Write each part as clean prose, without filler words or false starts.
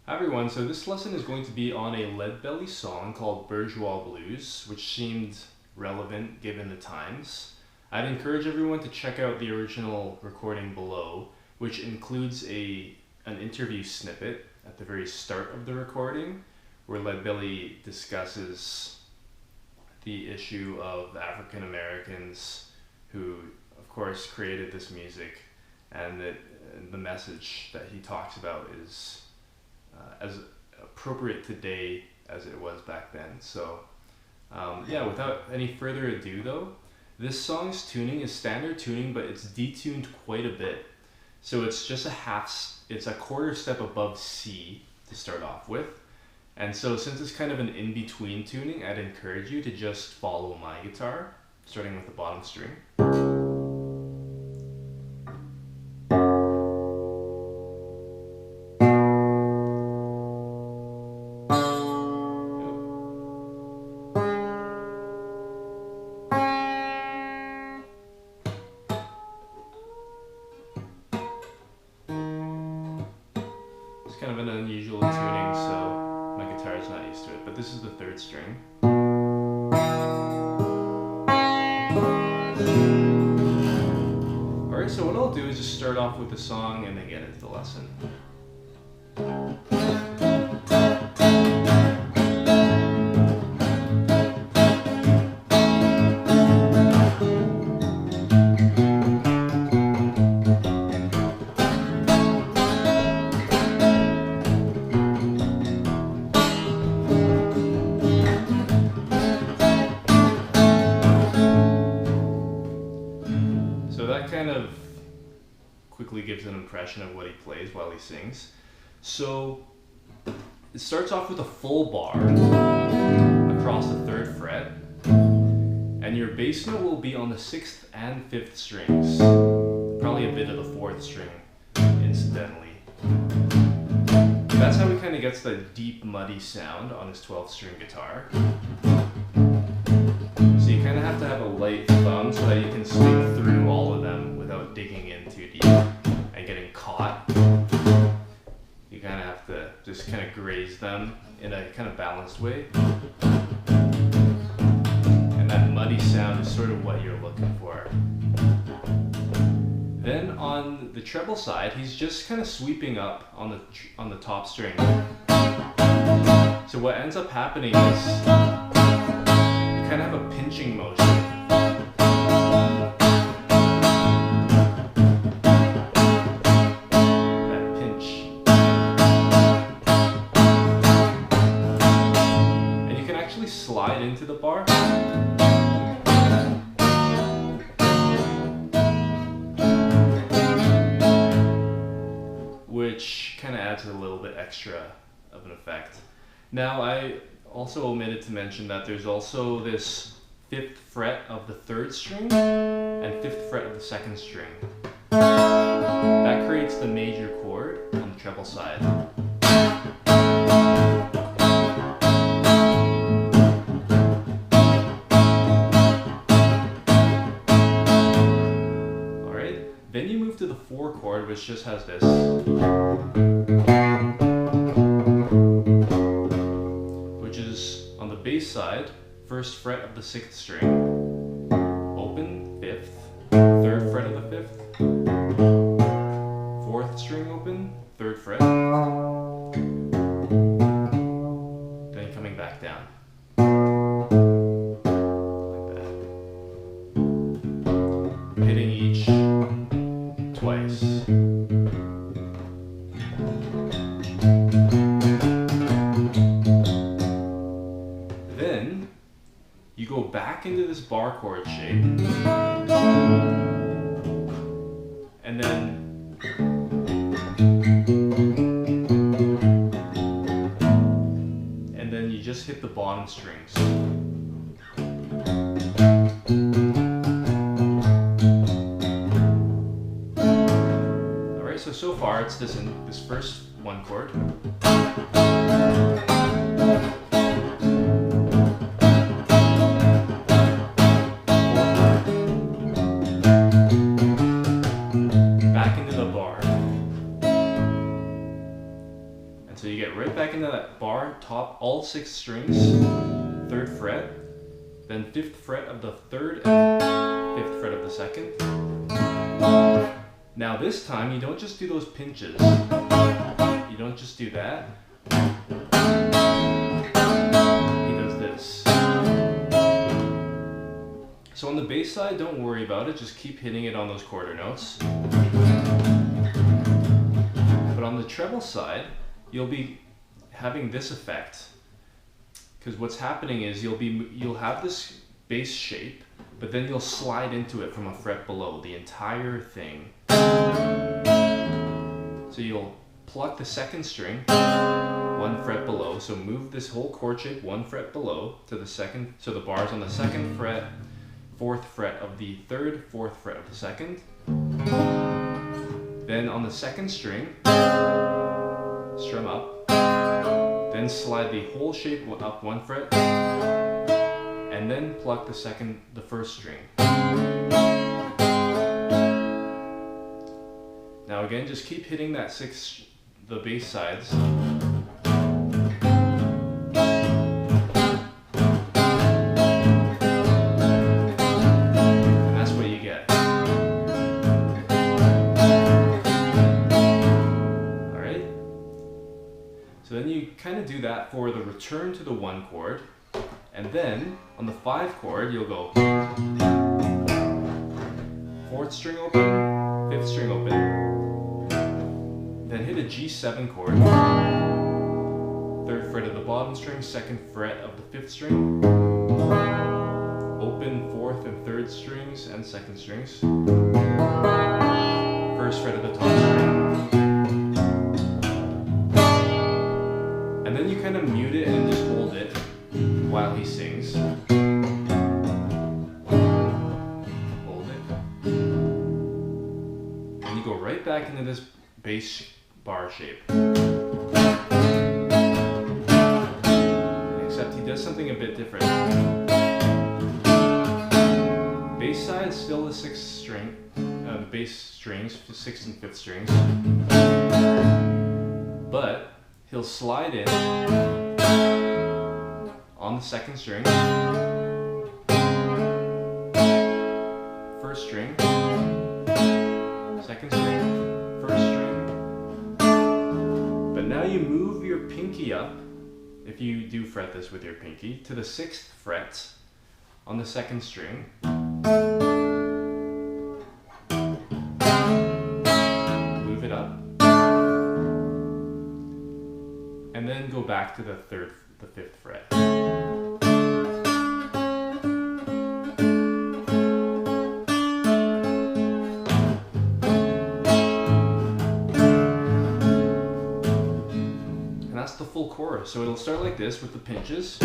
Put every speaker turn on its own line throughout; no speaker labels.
Hi everyone, so this lesson is going to be on a Leadbelly song called Bourgeois Blues, which seemed relevant given the times. I'd encourage everyone to check out the original recording below, which includes an interview snippet at the very start of the recording, where Leadbelly discusses the issue of African Americans who, of course, created this music, and that the message that he talks about is as appropriate today as it was back then. So yeah, without any further ado though, this song's tuning is standard tuning, but it's detuned quite a bit. So it's just it's a quarter step above C to start off with. And so since it's kind of an in-between tuning, I'd encourage you to just follow my guitar, starting with the bottom string. Kind of an unusual tuning, so my guitar is not used to it, but this is the third string. Alright, so what I'll do is just start off with the song and then get into the lesson. Kind of quickly gives an impression of what he plays while he sings. So it starts off with a full bar across the 3rd fret, and your bass note will be on the 6th and 5th strings, probably a bit of the 4th string incidentally. That's how he kind of gets that deep muddy sound on his 12th string guitar. So you kind of have to have a light thumb so that you can swing through all of them without digging in too deep and getting caught. You kind of have to just kind of graze them in a kind of balanced way. And that muddy sound is sort of what you're looking for. Then on the treble side, he's just kind of sweeping up on the top string. So what ends up happening is kind of have a pinching motion. That pinch. And you can actually slide into the bar. Which kind of adds a little bit extra of an effect. Now I also omitted to mention that there's also this 5th fret of the 3rd string and 5th fret of the 2nd string. That creates the major chord on the treble side. Alright, then you move to the 4 chord, which just has this. Bass side, 1st fret of the 6th string, open, 5th, 3rd fret of the 5th, 4th string open, 3rd fret, then coming back down, like that, hitting each twice. You go back into this bar chord shape, and then you just hit the bottom strings. Alright, so far it's this first 1 chord. you get right back into that bar, top, all 6 strings, 3rd fret, then 5th fret of the 3rd and 5th fret of the 2nd. Now this time you don't just do those pinches. You don't just do that. He does this. So on the bass side, don't worry about it. Just keep hitting it on those quarter notes. But on the treble side, you'll be having this effect. Because what's happening is you'll have this bass shape, but then you'll slide into it from a fret below, the entire thing. So you'll pluck the 2nd string 1 fret below, so move this whole chord shape 1 fret below to the 2nd, so the bar's on the 2nd fret, 4th fret of the 3rd, 4th fret of the 2nd. Then on the 2nd string, strum up, then slide the whole shape up 1 fret, and then pluck the 1st string. Now again, just keep hitting that the bass sides. And that's what you get. Alright? So then you kind of do that for the return to the 1 chord. And then on the 5 chord, you'll go 4th string open, 5th string open. Then hit a G7 chord, 3rd fret of the bottom string, 2nd fret of the 5th string, open 4th and 3rd strings and 2nd strings, 1st fret of the top string, and then you kind of mute it and just hold it while he sings. Hold it. And you go right back into this bass bar shape. Except he does something a bit different. Bass side is still the 6th string, the bass strings, 6th and 5th strings. But he'll slide in on the 2nd string, 1st string, 2nd string, 1st string. But now you move your pinky up, if you do fret this with your pinky, to the 6th fret on the 2nd string. Move it up. And then go back to the 5th fret. The full chorus. So it'll start like this with the pinches.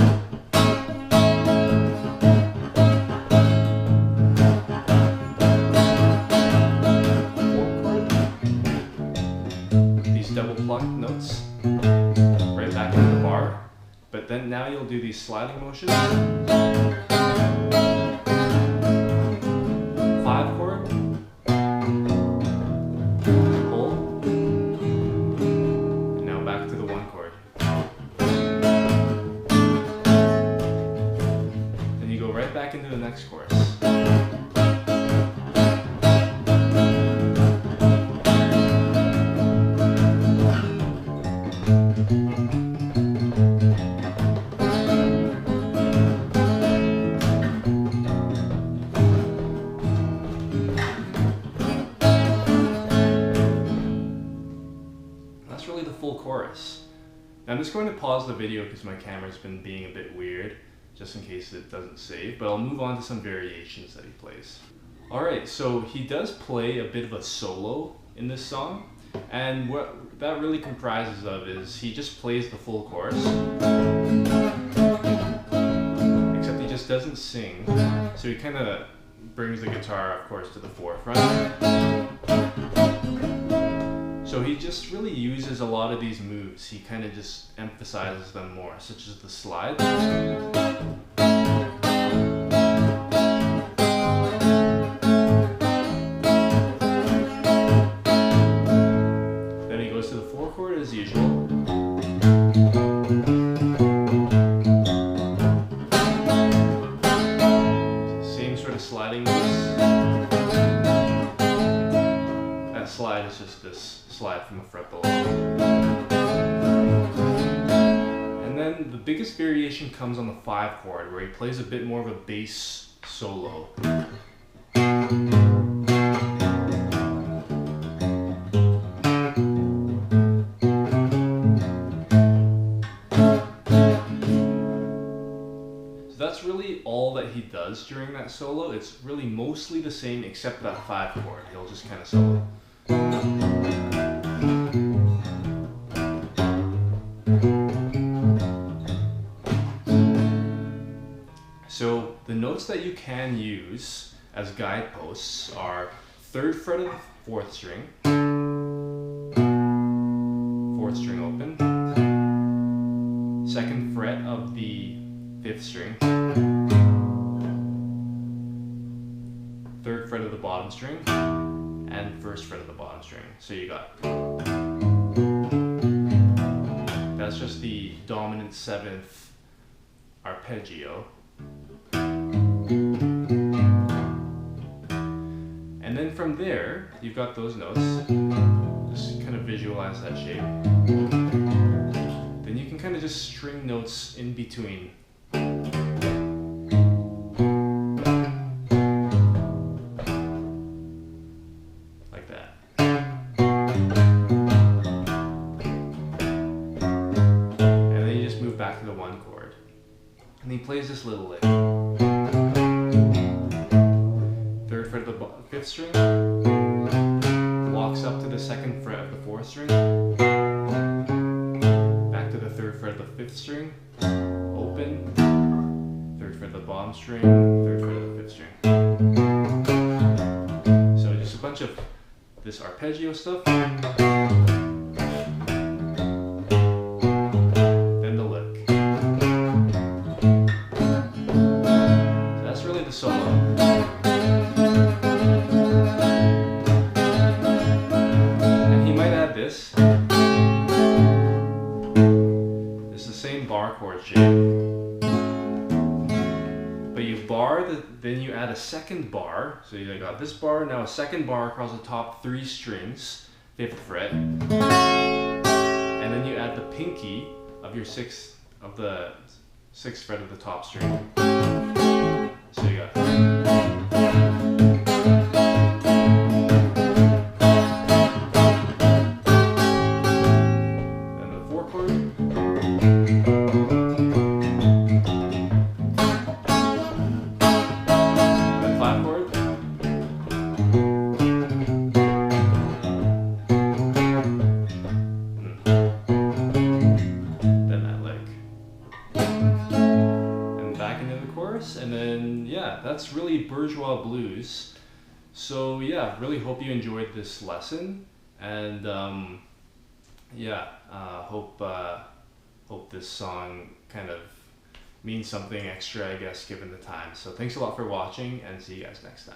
These double plucked notes right back into the bar. But then now you'll do these sliding motions. 5 chord. Hold. And now back to the 1 chord. Right back into the next chorus. That's really the full chorus. Now I'm just going to pause the video because my camera's been being a bit weird, just in case it doesn't save, but I'll move on to some variations that he plays. Alright, so he does play a bit of a solo in this song, and what that really comprises of is he just plays the full chorus, except he just doesn't sing, so he kind of brings the guitar, of course, to the forefront. So he just really uses a lot of these moves. He kind of just emphasizes them more, such as the slide. Then he goes to the 4 chord as usual. biggest variation comes on the 5 chord, where he plays a bit more of a bass solo. So that's really all that he does during that solo. It's really mostly the same except that 5 chord. He'll just kind of solo. So the notes that you can use as guideposts are 3rd fret of the 4th string, 4th string open, 2nd fret of the 5th string, 3rd fret of the bottom string, and 1st fret of the bottom string. So you got, that's just the dominant 7th arpeggio. And then from there, you've got those notes. Just kind of visualize that shape. Then you can kind of just string notes in between. Like that. And then you just move back to the 1 chord. And he plays this little lick. 3rd fret of the 5th string, walks up to the 2nd fret of the 4th string, back to the 3rd fret of the 5th string, open, 3rd fret of the bottom string, 3rd fret of the 5th string. So just a bunch of this arpeggio stuff. Then the lick. So that's really the solo. This is the same bar chord shape, but you bar, then you add a 2nd bar. So you got this bar, now a 2nd bar across the top 3 strings, 5th fret, and then you add the pinkie of your 6th fret of the top string. So you got. And then, yeah, that's really Bourgeois blues. So yeah, really hope you enjoyed this lesson, and hope this song kind of means something extra, I guess, given the time. So thanks a lot for watching, and see you guys next time.